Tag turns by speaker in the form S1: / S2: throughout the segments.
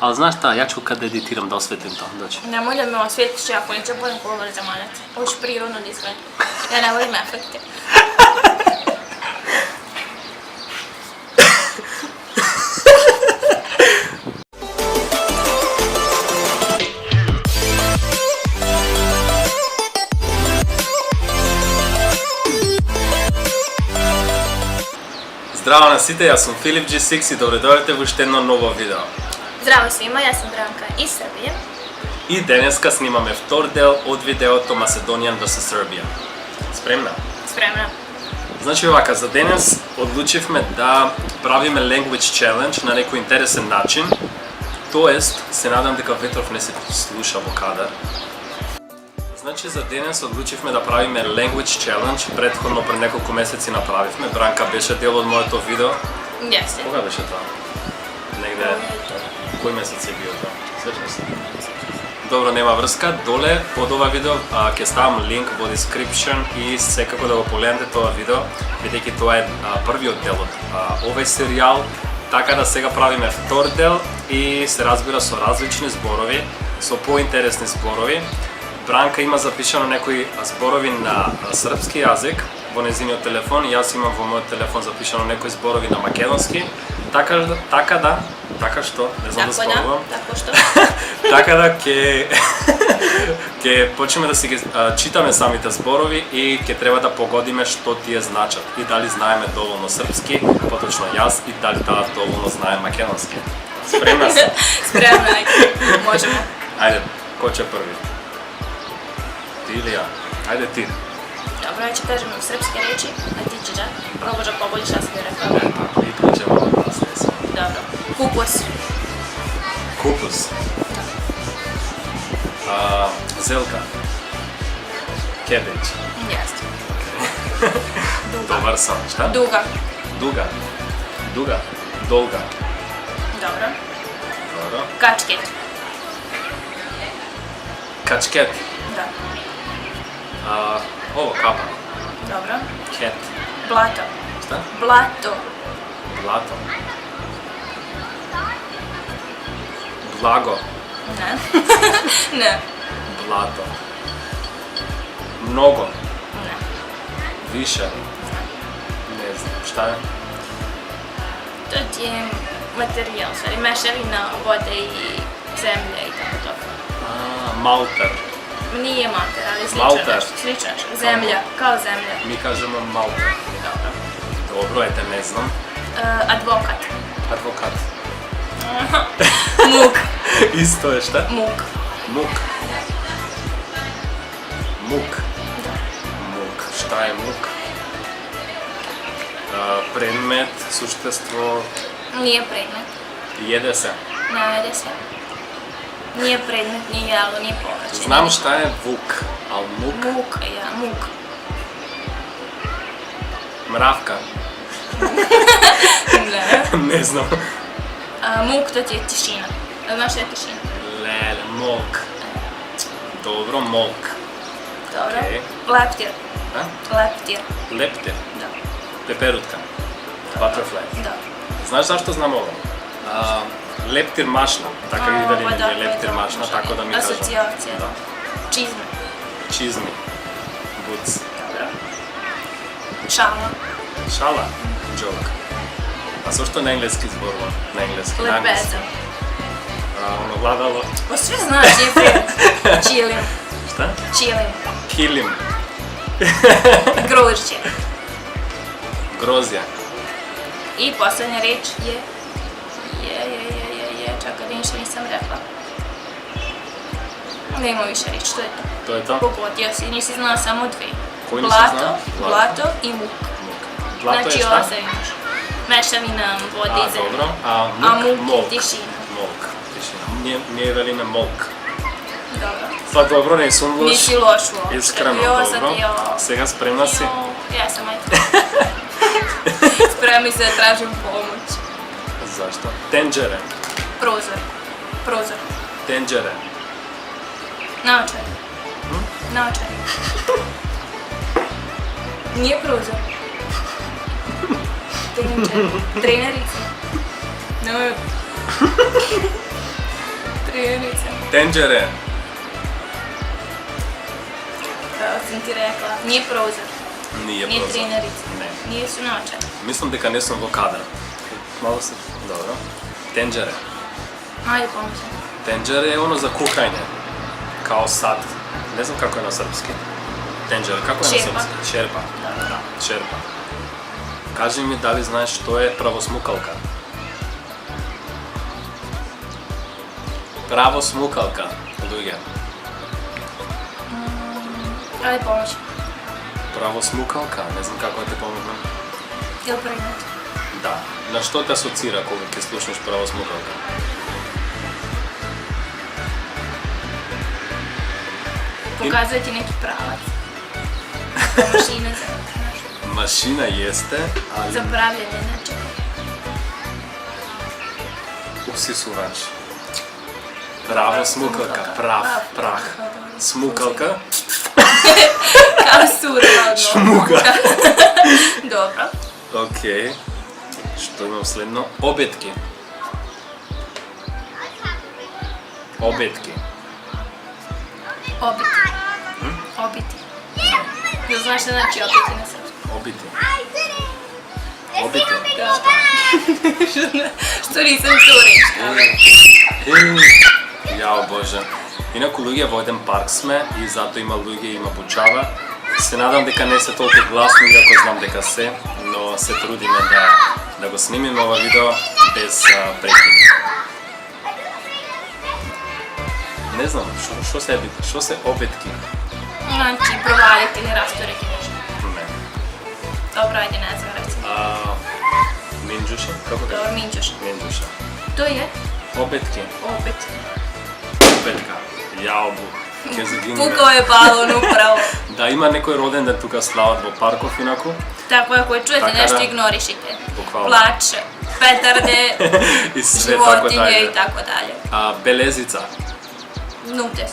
S1: Ali znaš šta, ja ću kad editiram da osvetim to, doći.
S2: Nemoj da me osvetiš jako, neće budem kolor za manac. Hoću prirodno da izgledam. Ja ne volim efekte.
S1: Zdravo na sите, jaz sem Filip G6 i dobrodošli v še jedno novo video.
S2: Zdravo svima, ja sam Branka iz Srbije.
S1: I deneska snimame vtor del od videото Macedonian vs Serbia. Spremna?
S2: Spremna.
S1: Значи овака, за денес одлучивме да правиме language challenge на некој интересен начин. Тоест, се надам дека Ветров не се слуша во кадар. Значи за денес одлучивме да правиме language challenge, претходно пред неколку месеци направивме. Бранка беше дел од моето видео.
S2: Јесте.
S1: Кога беше тоа? Негде... Кој месец е био тоа? Сеќаш се? Добро, нема врска. Доле под ова видео ќе ставам линк во description и секако да го погледнете тоа видео, бидејќи тоа е првиот дел од овој серијал. Така да сега правиме втор дел и се разбира со различни зборови, со поинтересни зборови. Бранка има запишано некои зборови на српски јазик во нејзиниот телефон и јас имам во мојот телефон запишано некои зборови на македонски. Така што, не знам да спорувам. Така да ќе почнеме да си ги читаме самите зборови и ќе треба да погодиме што тие значат и дали знаеме доволно српски, поточно јас, и дали таа доволно знае македонски. Спремна си?
S2: Спремна, ајде, можемо.
S1: Ајде, кој ќе први? Ти или ја? Ајде ти.
S2: Dobro, ja ću kažem srpske reči, a ti ćeš da probaš da poboliš, ja sam je rekla.
S1: Tako, i tu ćemo da sljedeći.
S2: Dobro. Kupus.
S1: Kupus. Zelka. Kebić.
S2: Jeste.
S1: Dobar sam, šta?
S2: Duga.
S1: Duga. Duga. Dolga.
S2: Dobro.
S1: Dobro.
S2: Kačket.
S1: Kačket.
S2: Da.
S1: Ovo, kapa.
S2: Dobro.
S1: Ket.
S2: Blato.
S1: Šta?
S2: Blato.
S1: Blato. Blago.
S2: Ne. Ne.
S1: Blato. Mnogo.
S2: Ne.
S1: Više. Ne znam, šta je?
S2: To ti je materijal, stvari, mešavina vode i zemlje i tako to.
S1: Malter.
S2: Nije malter, ali
S1: Malter.
S2: slično nešto. Zemlja, kao zemlja.
S1: Mi kažemo malter.
S2: Dobro.
S1: Dobro, ete ne znam.
S2: Advokat.
S1: Advokat.
S2: Muk.
S1: Isto je šta?
S2: Muk.
S1: Muk. Muk.
S2: Da.
S1: Muk. Šta je muk? Predmet, suštestvo...
S2: Nije predmet.
S1: Jede se.
S2: Ne jede se. Nije predmet, nije jelo, nije povrće.
S1: Znam šta je vuk, ali muk...
S2: Muk, ja, muk.
S1: Mravka.
S2: Ne.
S1: Ne znam.
S2: Muk, to ti je tišina. Znaš šta je tišina?
S1: Lele, mok. Dobro, mok.
S2: Dobro.
S1: Okej.
S2: Leptir.
S1: A?
S2: Leptir.
S1: Leptir.
S2: Da.
S1: Peperutka. Butterfly.
S2: Da.
S1: Znaš zašto znam ovo? Leptir mašna. Tako i videli
S2: Pa
S1: negdje
S2: da,
S1: leptir
S2: pa da,
S1: mašna,
S2: može
S1: tako da mi kažemo.
S2: Asocijacija.
S1: Da.
S2: Čizme.
S1: Čizmi. Boots.
S2: Dobro. Šala.
S1: Šala. Joke. A zašto na engleski zborimo? Na engleski.
S2: Lepeza.
S1: Ono vladalo.
S2: Pa sve znaš, je prijatelj. Čilim.
S1: Šta?
S2: Čilim.
S1: Kilim.
S2: Grožđe.
S1: Grozja.
S2: I posljednja reč je... Čakaj, da ništa nisam rekla. Nema više reči, to je to.
S1: To je to?
S2: Pogodio si, nisi znala samo dve.
S1: Koji nisi znala?
S2: Blato i muk.
S1: Blato je
S2: Znači
S1: šta?
S2: ostaviš. Mešavina vode i zemlje.
S1: Dobro. A
S2: muk je tišina.
S1: Molk. Tišina. Nije velime molk.
S2: Dobro.
S1: Pa dobro, nisam loš.
S2: Nisi loš uopšte.
S1: Iskreno, dobro. Сега spremna si?
S2: Ja sam ajde. Spremni se da tražim pomoć.
S1: Zašto? Tenđere.
S2: Prozor. Prozor.
S1: Tenđere.
S2: Naočari. Naočari. Nije prozor. Tenđere. Trenerica. No.
S1: Tenđere.
S2: Kao sam ti rekla, nije prozor,
S1: Nije
S2: nije
S1: prozor.
S2: trenerica,
S1: Ne.
S2: nije su naočar.
S1: Mislim дека не сум во кадр. Мало се... Добро. Тенџере.
S2: Ajde pomoći.
S1: Тенџере е оно за кухање. Као сад. Не знам како е на српски. Тенџере, како е на
S2: Черпа.
S1: српски? Черпа.
S2: Dobro.
S1: Черпа. Кажи ми дали знаеш што е правосмукалка? Правосмукалка, луѓе.
S2: Ajde pomoći.
S1: Правосмукалка, не знам како да те помогнам.
S2: Ili predmet.
S1: Да. На што те асоцира кога ќе слушнеш правосмукалка?
S2: Pokazuje ti neki pravac. Mašina za nešto.
S1: Машина јесте, али
S2: Za pravljanje nečega.
S1: усисувач. Правосмукалка, прав, прах. Смукалка,
S2: Kao surova odmah.
S1: шмука.
S2: Dobro.
S1: Океј. Што имам следно? Обетки. Обетки.
S2: Obiti. Obiti. Jel znaš šta znači obiti na srpskom?
S1: Обити. Обити.
S2: Što nisam to reći?
S1: Јао Боже. Инаку луѓе во еден парк сме и затоа има луѓе, има бучава. Се надам дека не се толку гласно, иако знам дека се, но се трудиме да го снимиме ова видео без прекини. Не знам, што се обитки? Што се обетки?
S2: Znači, provaliti ili rastoriti nešto.
S1: Не.
S2: Dobro, ajde, ne znam, recimo.
S1: Минџуша? Како кажа?
S2: Dobro, minđuš.
S1: Минџуша.
S2: To je
S1: Обетки.
S2: obit.
S1: Обетка. Јао Бог. Ке загинеме.
S2: Pukao je balon upravo.
S1: Да, има некој роден ден тука слават во парков инаку.
S2: Tako, ako čujete
S1: Така
S2: nešto,
S1: da.
S2: ignorišite.
S1: Буквално.
S2: Plač, petarde,
S1: И све тако
S2: životinje
S1: дајде.
S2: i tako dalje.
S1: Белезица.
S2: Nutes.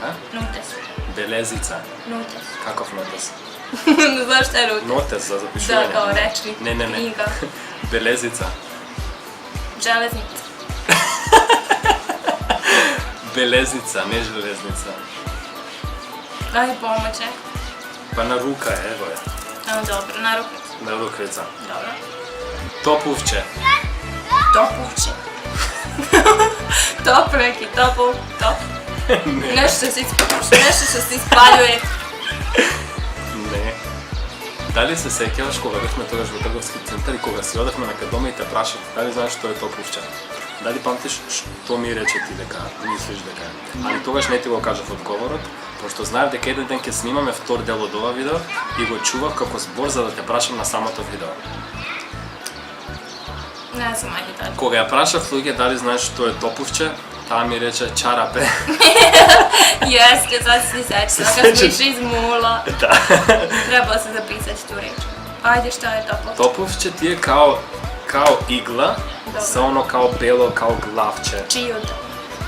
S1: А?
S2: Nutes.
S1: Белезица.
S2: Nutes.
S1: Каков нотес?
S2: Ne znaš šta je nutes?
S1: Нотес за запишување.
S2: Da, kao rečnik,
S1: Не.
S2: knjiga,
S1: Белезица.
S2: železnica.
S1: Белезница, не железница.
S2: Aj, pomoć, neko.
S1: Па на рука, ево е.
S2: Dobro, na rukicu.
S1: На рукавица.
S2: Dobro.
S1: Топувче.
S2: Topovče. Top neki, topov, top. Nešto što se ispaljuje.
S1: Не. Дали се сеќаваш кога бевме тогаш во трговски центар и кога си одевме на кај дома и те прашав дали знаеш што е топувче? Дали памтиш што ми рече ти дека мислиш дека е? Али тогаш не ти го кажав одговорот, пошто знаев дека еден ден ќе снимаме втор дел од ова видео и го чував како збор за да те прашам на самото видео.
S2: Ne znam, ajde dalje.
S1: Кога ја прашав луѓе дали знаеш што е топувче, таа ми рече чарапе.
S2: Jeste, sad se sećam, kad smo išli iz Mula.
S1: Да.
S2: Trebalo se zapisati tu reč. Ajde, šta je topov?
S1: Топувче ти е као игла,
S2: Добро.
S1: со оно као бело, као главче.
S2: Čijuta.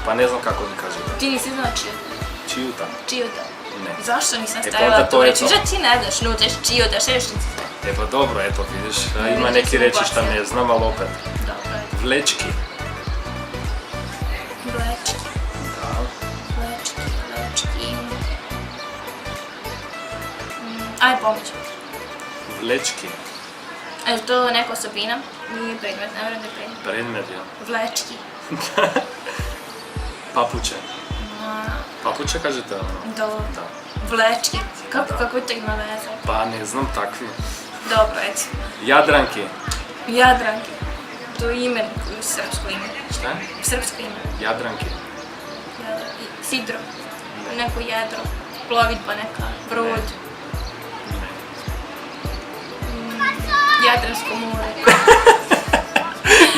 S1: Па не знам како да кажем.
S2: Ti nisi znao čijuta.
S1: Čijuta.
S2: Čijuta.
S1: Не.
S2: Zašto nisam
S1: onda
S2: stavila
S1: to
S2: tu
S1: je
S2: reč?
S1: to.
S2: Že ti ne znaš, nuteš čijuta, šešnici.
S1: Е, па добро, ето видиш, има
S2: Видиш,
S1: неки речи што
S2: убаcio.
S1: не знам, али опет.
S2: Dobro, ajde.
S1: Влечки.
S2: Vlečki,
S1: Да.
S2: vlečki. Aj, pomoć.
S1: Влечки.
S2: Je li to neka osobina? Nije predmet, ne vjerujem da je predmet.
S1: Предмет ја.
S2: Vlečki.
S1: Папуче.
S2: Ma,
S1: Папуче кажете, оно.
S2: dobro.
S1: Да.
S2: Vlečki.
S1: Da.
S2: Kako to ima veze?
S1: Па не знам такви.
S2: Dobro, eto.
S1: Јадранки.
S2: Jadranke. To je ime, srpsko ime.
S1: Šta?
S2: Srpsko ime.
S1: Јадранки.
S2: Sidro. Neko jedro. Plovidba neka. Brod.
S1: Не.
S2: Jadransko more.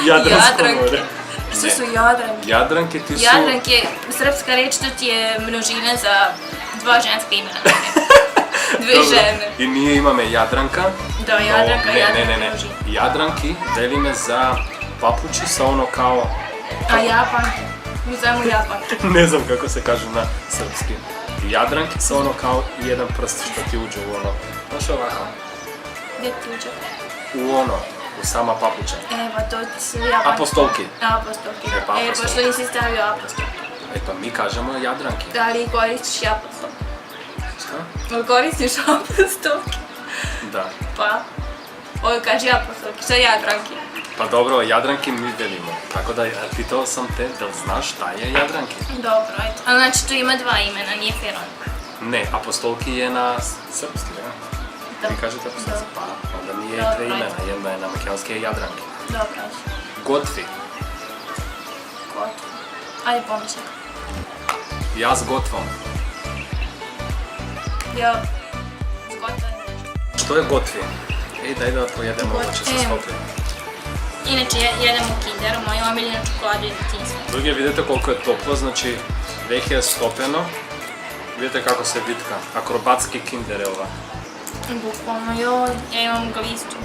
S1: Јадранско море.
S2: Što su jadranke?
S1: Јадранки ти су...
S2: Jadranke, srpska reč, to ti je množina za dva ženska imena. Dve
S1: Добро.
S2: žene.
S1: И ние имаме јадранка.
S2: Да, јадранка,
S1: не,
S2: јадранка
S1: не.
S2: може.
S1: Јадранки делиме за папучи со оно као...
S2: A japanke? Mi zovemo japanke.
S1: Не знам како се каже на српски. Јадранки со оно као и еден прст што ти уđe у оно. Знаеш овако?
S2: Gdje ti uđe?
S1: У оно, у сама папуча.
S2: Evo, to su japanke.
S1: Апостолки.
S2: Apostolke.
S1: E, pa
S2: E,
S1: apostolke.
S2: pošto nisi stavio apostolke.
S1: E pa mi kažemo Jadranki.
S2: Da li koristiš apostrof?
S1: Šta?
S2: Ili koristiš apostrof?
S1: Da.
S2: Pa, ovo kaže apostrof, što je Jadranki?
S1: Pa dobro, Jadranki mi velimo. Tako da pitao sam te da li znaš šta je Jadranki.
S2: Dobro, ajde. A znači tu ima dva imena, nije Feron.
S1: Ne, apostolki je na srpski, ja?
S2: Da.
S1: Vi kažete apostolki? Pa, onda nije
S2: Dobro,
S1: dve imena.
S2: ajde.
S1: Jedna je na makedonski je Jadranki.
S2: Dobro, ajde.
S1: Gotvi.
S2: Gotovo. Ajde, pomoći.
S1: Ja s Gotvom.
S2: Ja, zgotovo.
S1: Što je Gotvi? Ej, daj da pojedemo, ovo će se stopiti.
S2: Inače, jedem u Kinderu, moju omiljenu čokoladu iz djetinjstva.
S1: Drugi, vidite koliko je toplo, znači već je stopeno. Vidite kako se vitka. Akrobatski Kinder je ova.
S2: Bukvalno, joj, ja imam glistu.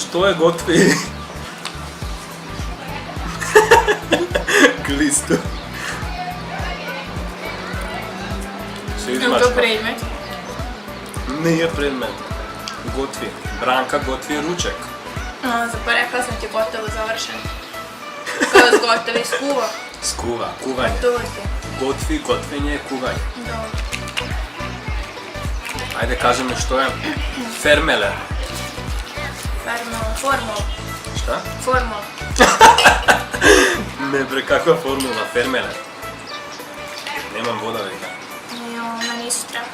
S1: Što je Gotvi? Glistu.
S2: Ili to predmet?
S1: Nije predmet. Gotvi. Branka Gotvi ruček.
S2: Pa rekla sam ti gotovo završen. Kao zgotovi skuva.
S1: Skuva, kuvanje.
S2: To je.
S1: Gotvi, gotvenje je kuvanje.
S2: Dobro.
S1: Ajde, kaži mi što je fermele.
S2: Formula.
S1: Šta?
S2: Formula.
S1: Ne bre, kakva formula, fermele. Nemam vodovika.
S2: Jo, meni isto treba.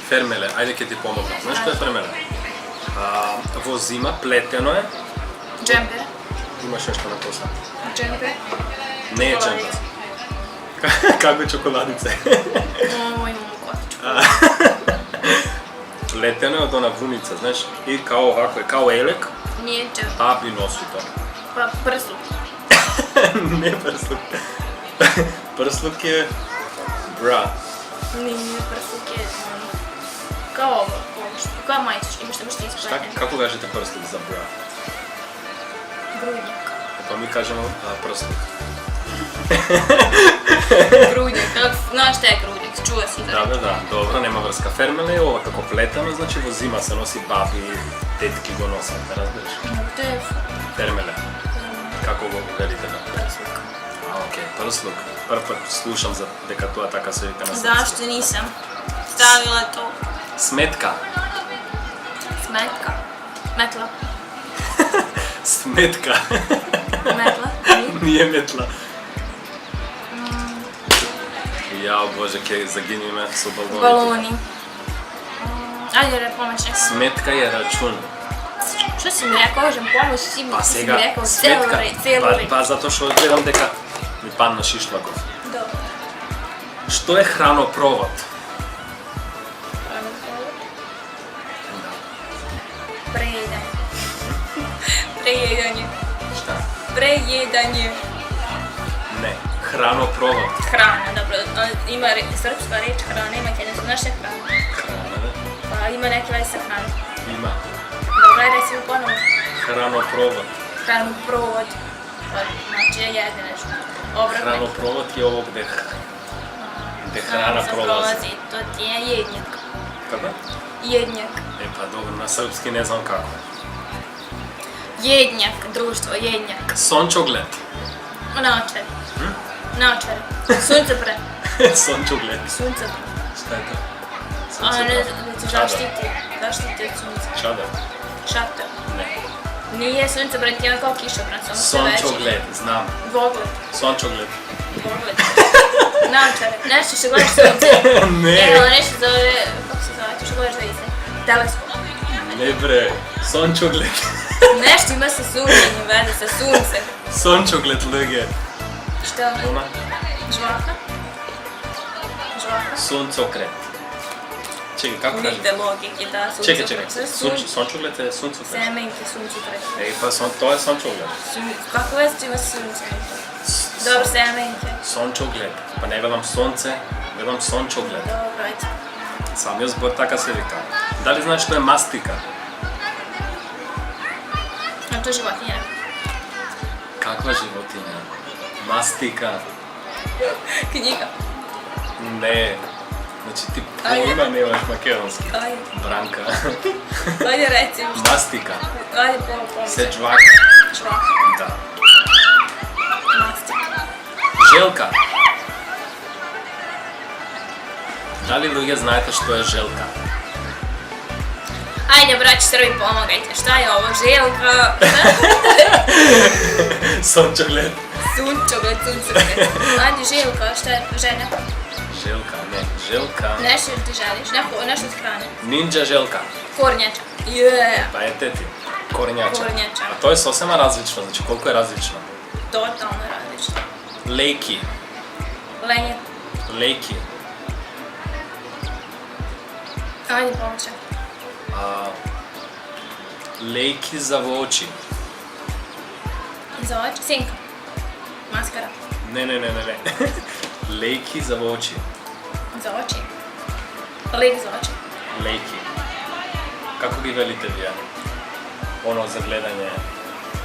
S1: Fermele, ajde kje ti pomogla. Znaš što je fermele? Vozima, pleteno je.
S2: Džemper.
S1: Imaš nešto na posla.
S2: Džemper.
S1: Ne je
S2: Čokoladice.
S1: džemper. Kakve čokoladice.
S2: Ovo imam u kotičku.
S1: Pleteno je od ona vunica, znaš. I kao ovako je, kao elek.
S2: Nije džemper.
S1: Ta bi nosi to.
S2: Pa prsluk.
S1: Ne prsluk. Prsluk je bra.
S2: Nije prsluk je kao ovo. Kao majicu, imaš što možete
S1: Šta,
S2: ispletiti.
S1: kako kažete prsluk za bra?
S2: Grudnjak.
S1: Pa mi kažemo prsluk.
S2: Grudnjak, znaš šta je grudnjak, čuo si za
S1: Da, dobro, nema vrska. Fermele je ova kako pletano, znači vozima se nosi babi, tetki go nose, ne razbiriš?
S2: To je
S1: Fermele, kako go velite da?
S2: prsluk.
S1: Okej, prsluk. Prvi put slušam za deka toa taka se vika na srpski.
S2: Zašto nisam stavila to?
S1: Smetka.
S2: Smetka. Metla.
S1: Smetka.
S2: Metla.
S1: Nije metla. Jao Bože, kje zagini me su baloni.
S2: Baloni. Ajde, pomoćnik.
S1: Smetka je račun.
S2: Što si mi rekao, možem pomoći, si mi
S1: Pa
S2: si mi
S1: sega,
S2: rekao
S1: smetka.
S2: cijelu reč.
S1: Pa zato što gledam deka mi padna šišlakov.
S2: Dobro.
S1: Što je hranoprovod?
S2: Prejedanje. Prejedanje.
S1: Šta?
S2: Prejedanje.
S1: Ne, hranoprovod.
S2: Hrana, dobro. Ima srpska reč hrana, ima kada su naše hrane.
S1: Hrana, ne?
S2: Pa ima neke veze sa hranom.
S1: Ima.
S2: Dobro, ajde si mi ponovno.
S1: Hranoprovod.
S2: Hranoprovod. Znači je jedno nešto. Obratno.
S1: Hranoprovod je ovo gde hrana prolazi.
S2: To ti je jednjak.
S1: Kako?
S2: Jednjak.
S1: E pa dobro, na srpski ne znam kako.
S2: Jednjak, društvo, jednjak.
S1: Sončogled.
S2: Naočare. Naočare. Suncopre.
S1: Sončogled.
S2: Suncopre.
S1: Šta je to?
S2: A ne,
S1: Suncopre.
S2: da te zaštiti. Zaštiti od sunca.
S1: Čadar?
S2: Šator.
S1: Ne.
S2: Nije suncopre, ti je ono kao kišobran, samo sve veći.
S1: Sončogled, znam.
S2: Dvogled.
S1: Sončogled.
S2: Dvogled. Naočare. Nešto što gledaš sunce.
S1: Ne.
S2: Evo, nešto zove, kako se zove, to što gledaš zvijezde. Teleskop.
S1: Ne bre, sončogled.
S2: Nešto ima sa sunčanjem veze, sa suncem.
S1: Sončogled lege.
S2: Šta je ono?
S1: Ona?
S2: Žvaka? Žvaka?
S1: Suncokret. Čekaj, kako kaže?
S2: Nigde logike, da,
S1: Čekaj,
S2: suncokret.
S1: čekaj. Sončogled je suncokret.
S2: Semenke suncokret.
S1: Ej, pa to je sončogled.
S2: Kako veze ima sa suncem? Dobro, semenke.
S1: Sončogled. Pa ne gledam sonce, gledam sončogled.
S2: Dobro, ajde.
S1: Sam je zbor taka se vika. Da li znaš što je mastika?
S2: A to je životinja.
S1: Kakva životinja? Mastika.
S2: Knjiga.
S1: Ne. Znači ti
S2: Ajde.
S1: pojma nemaš makedonski.
S2: Ajde.
S1: Branka.
S2: Ajde reci mi šta.
S1: Mastika.
S2: Ajde pomoći.
S1: Sečvak.
S2: Čvak.
S1: Da.
S2: Mastika.
S1: Željka. Da li ljudi znate što je željka?
S2: Ajde braći Srbi pomagajte. Šta je ovo? Željka?
S1: Sončogled.
S2: Sunčogled, sunčogled. Ajde Željka, šta je želja?
S1: Željka, ne. Željka.
S2: Nešto ti želiš? Nešto od hrane?
S1: Ninja željka.
S2: Kornjača. Yeah.
S1: Pa je teti. Kornjača.
S2: Kornjača.
S1: A to je sasvim različno, znači koliko je različno?
S2: Totalno različno.
S1: Lejki.
S2: Lenje.
S1: Lejki.
S2: Ajde pomoći.
S1: Lejki za voći.
S2: Za oči? Sinka. Maskara.
S1: Ne. Lejki za voći.
S2: Za oči. Lik za oči.
S1: Lejki. Kako gi velite vi? Ono za gledanje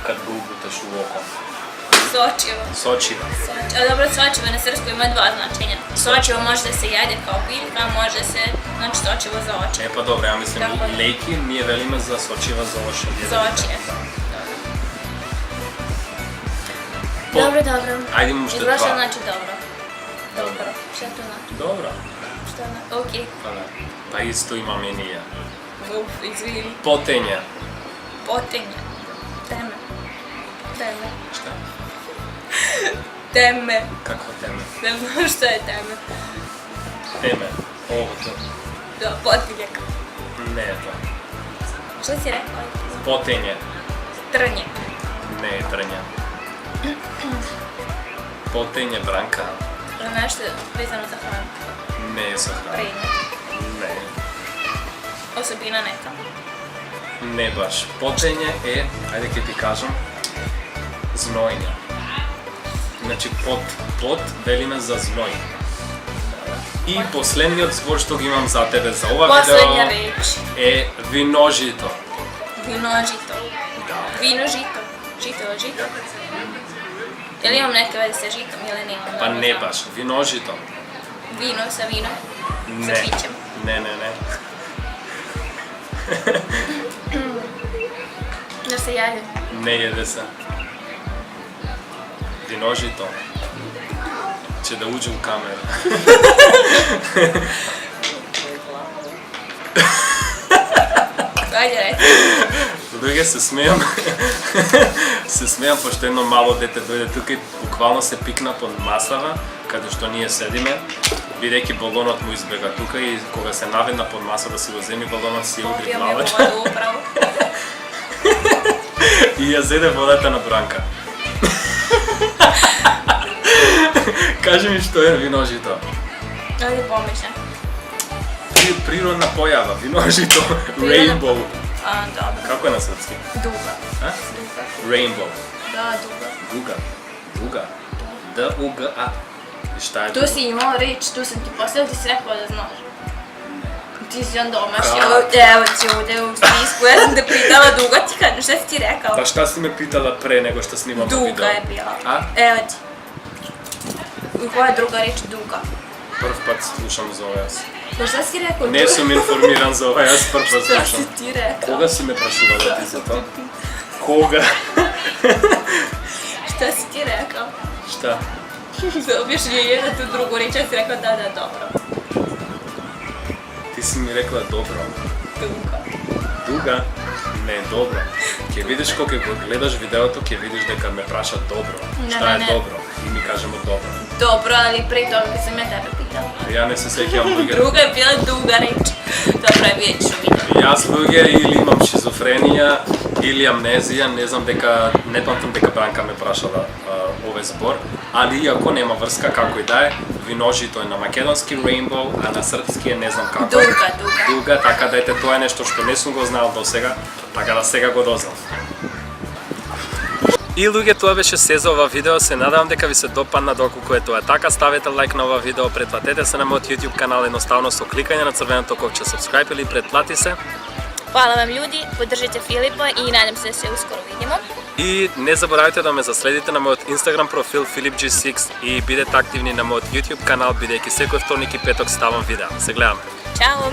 S1: kad ga ubutaš u oko.
S2: Sočivo.
S1: Sočiva.
S2: A dobro, sočivo na srpsku ima dva značenja. Sočivo može da se jede kao biljka, a može se, znači sočivo za oči.
S1: E pa dobro, ja mislim
S2: Tako je.
S1: lejki mi je velima za sočiva za oči.
S2: Za oči je. Dobro, dobro.
S1: Ajde imamo što
S2: Izgleda
S1: dva.
S2: znači dobro. Dobro. Šta to znači?
S1: Dobro.
S2: Šta znači? Okej.
S1: Pa da. Pa isto imam i nije.
S2: Uf, izvini.
S1: Potenje.
S2: Potenje. Teme. Teme.
S1: Šta?
S2: Teme.
S1: Kako teme?
S2: Ne znam šta je teme.
S1: Teme. Ovo to.
S2: Da, potiljak.
S1: Ne to.
S2: Šta si rekao?
S1: Potenje.
S2: Trnje.
S1: Ne trnja. Potenje Branka.
S2: Nešto vezano za hranu.
S1: Ne sa hranom.
S2: Predmet.
S1: Ne.
S2: Osobina neka.
S1: Ne baš. Potenje je, ajde kaj ti kažem, znojnja. Znači pot velime za znoj. I posljednji zbor što ga imam za tebe za ova
S2: Poslednja
S1: video
S2: reč.
S1: je vinožito.
S2: Vinožito.
S1: Da.
S2: Vino žito. Žito. Jel imam neke veze sa žitom ili nemam?
S1: Pa ne baš, vinožito.
S2: Vino sa vinom?
S1: Ne.
S2: Sa pićem?
S1: Ne.
S2: Da se jede?
S1: Ne jede se. Vinožito. Će da uđe u kameru.
S2: Ajde reci.
S1: Druge se smijam pošto jedno malo dete dojde tukaj, bukvalno se pikna pod masava, kada što nije sedime, videki balonot mu izbega tukaj i koga se navedna pod masa da se uzemi balonot si je udri
S2: Popio mi
S1: glavač.
S2: vodu upravo.
S1: I ja zede vodata na Branka. Kaži mi što je vinožito.
S2: Ajde pomišljam.
S1: Prirodna pojava, vinožito,
S2: Prirodna-
S1: rainbow.
S2: A, dobro.
S1: Kako je na srpski?
S2: Duga.
S1: A?
S2: Duga.
S1: Rainbow.
S2: Da, duga.
S1: Duga. D-U-G-A. I šta je
S2: Tu si imao reč, tu sam ti postavila, ti si rekao da znaš. Ti si onda omašio,
S1: Kako?
S2: evo ti ovdje u spisku, ja sam te pitala duga, ti kažem, šta si ti rekao?
S1: Pa šta si me pitala pre nego što snimamo video?
S2: Duga je bila.
S1: A?
S2: Evo ti. I koja je druga reč? Duga.
S1: Prv pat slušam za ovaj jas.
S2: Pa šta si rekao?
S1: Ne sam informiran za ovaj jas, prv pat
S2: Šta
S1: slušam.
S2: si ti rekao?
S1: Koga si me prašuvala ti za to? Koga?
S2: Šta si ti rekao?
S1: Šta?
S2: Za objašnjenje na tu drugu reč, ja si rekao da, dobro.
S1: Ti si mi rekla dobro.
S2: Duga.
S1: Duga? Ne, dobro. Kje vidiš koliko gledaš videото, kje vidiš дека me praša dobro. Šta je
S2: ne.
S1: dobro? I mi kažemo dobro.
S2: Dobro, ali pre toga kad sam ja tebe pitala.
S1: Ja ne se sećam druge.
S2: Druga je bila duga reč. Dobro, vidjet ću video.
S1: Јас луѓе или имам шизофренија или амнезија, не знам дека не памтам дека Бранка ме прашала овој збор, али иако нема врска како и да е, виножито е на македонски rainbow, а на српски е не знам како.
S2: Дуга.
S1: Дуга, така да ете тоа е нешто што не сум го знаел до сега, така да сега го дознав. И луѓе, тоа беше се за ова видео, се надевам дека ви се допадна, доколку е тоа така, ставете лайк на ова видео, претплатете се на мојот YouTube канал едноставно со кликање на црвеното копче subscribe или претплати се.
S2: Hvala vam ljudi, podržite Filipa i nadam se da se uskoro vidimo.
S1: И не заборавайте да ме заследите на мојот Instagram профил philipg6 и бидете активни на мојот YouTube канал, бидејќи секој вторник и петок ставам видеа. Се гледаме.
S2: Чао!